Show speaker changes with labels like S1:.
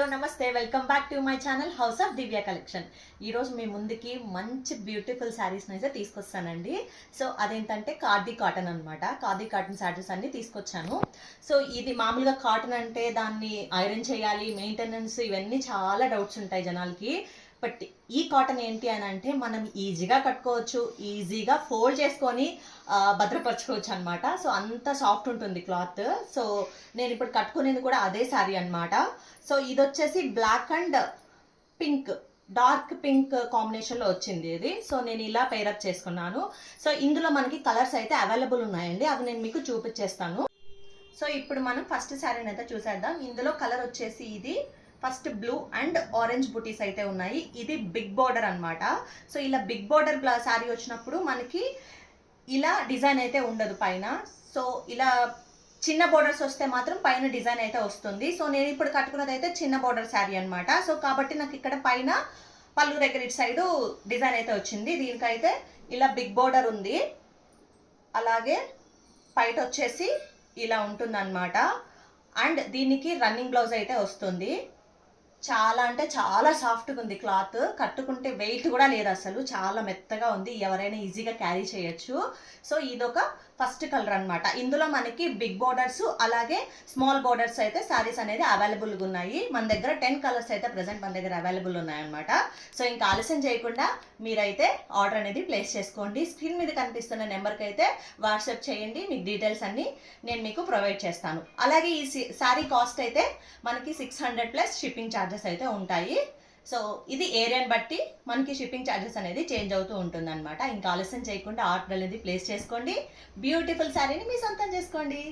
S1: Hello నమస్తే, welcome back to my channel house of Divya collection. ఈరోజు మీ ముందుకి మంచి బ్యూటిఫుల్ శారీస్ని అయితే తీసుకొస్తానండి. సో అదేంటంటే ఖాదీ కాటన్ అనమాట. ఖాదీ కాటన్ శారీస్ అన్ని తీసుకొచ్చాను. సో ఇది మామూలుగా కాటన్ అంటే దాన్ని ఐరన్ చేయాలి, మెయింటెనెన్స్, ఇవన్నీ చాలా డౌట్స్ ఉంటాయి జనాలకి. బట్ ఈ కాటన్ ఏంటి అని అంటే మనం ఈజీగా కట్టుకోవచ్చు, ఈజీగా ఫోల్డ్ చేసుకొని భద్రపరచుకోవచ్చు అనమాట. సో అంత సాఫ్ట్ ఉంటుంది క్లాత్. సో నేను ఇప్పుడు కట్టుకునేది కూడా అదే శారీ అనమాట. సో ఇది వచ్చేసి black and pink, dark pink కాంబినేషన్లో వచ్చింది ఇది. సో నేను ఇలా పేరప్ చేసుకున్నాను. సో ఇందులో మనకి కలర్స్ అయితే అవైలబుల్ ఉన్నాయండి, అవి నేను మీకు చూపించేస్తాను. సో ఇప్పుడు మనం ఫస్ట్ శారీని అయితే చూసేద్దాం. ఇందులో కలర్ వచ్చేసి ఇది ఫస్ట్ బ్లూ అండ్ ఆరెంజ్ బుటీస్ అయితే ఉన్నాయి. ఇది బిగ్ బోర్డర్ అనమాట. సో ఇలా బిగ్ బోర్డర్ శారీ వచ్చినప్పుడు మనకి ఇలా డిజైన్ అయితే ఉండదు పైన. సో ఇలా చిన్న బోర్డర్స్ వస్తే మాత్రం పైన డిజైన్ అయితే వస్తుంది. సో నేను ఇప్పుడు కట్టుకున్నది అయితే చిన్న బోర్డర్ శారీ అనమాట. సో కాబట్టి నాకు ఇక్కడ పైన పళ్ళు దగ్గర ఇటు సైడు డిజైన్ అయితే వచ్చింది. దీనికైతే ఇలా బిగ్ బోర్డర్ ఉంది, అలాగే పైట వచ్చేసి ఇలా ఉంటుంది అనమాట. అండ్ దీనికి రన్నింగ్ బ్లౌజ్ అయితే వస్తుంది. చాలా అంటే చాలా సాఫ్ట్గా ఉంది క్లాత్, కట్టుకుంటే వెయిట్ కూడా లేదు అసలు, చాలా మెత్తగా ఉంది, ఎవరైనా ఈజీగా క్యారీ చేయొచ్చు. సో ఇదొక ఫస్ట్ కలర్ అనమాట. ఇందులో మనకి బిగ్ బోర్డర్స్ అలాగే స్మాల్ బోర్డర్స్ అయితే శారీస్ అనేది అవైలబుల్గా ఉన్నాయి. మన దగ్గర 10 కలర్స్ అయితే ప్రజెంట్ మన దగ్గర అవైలబుల్ ఉన్నాయన్నమాట. సో ఇంకా ఆలస్యం చేయకుండా మీరైతే ఆర్డర్ అనేది ప్లేస్ చేసుకోండి. స్క్రీన్ మీద కనిపిస్తున్న నెంబర్కి అయితే వాట్సాప్ చేయండి, మీకు డీటెయిల్స్ అన్ని నేను మీకు ప్రొవైడ్ చేస్తాను. అలాగే ఈ శారీ కాస్ట్ అయితే మనకి 600 ప్లస్ షిప్పింగ్ ఛార్జెస్ అయితే ఉంటాయి. సో ఇది ఏరియాని బట్టి మనకి షిప్పింగ్ ఛార్జెస్ అనేది చేంజ్ అవుతూ ఉంటుంది అనమాట. ఇంకా ఆలస్యం చేయకుండా ఆర్డర్ అనేది ప్లేస్ చేసుకోండి, బ్యూటిఫుల్ శారీని మీ సొంతం చేసుకోండి.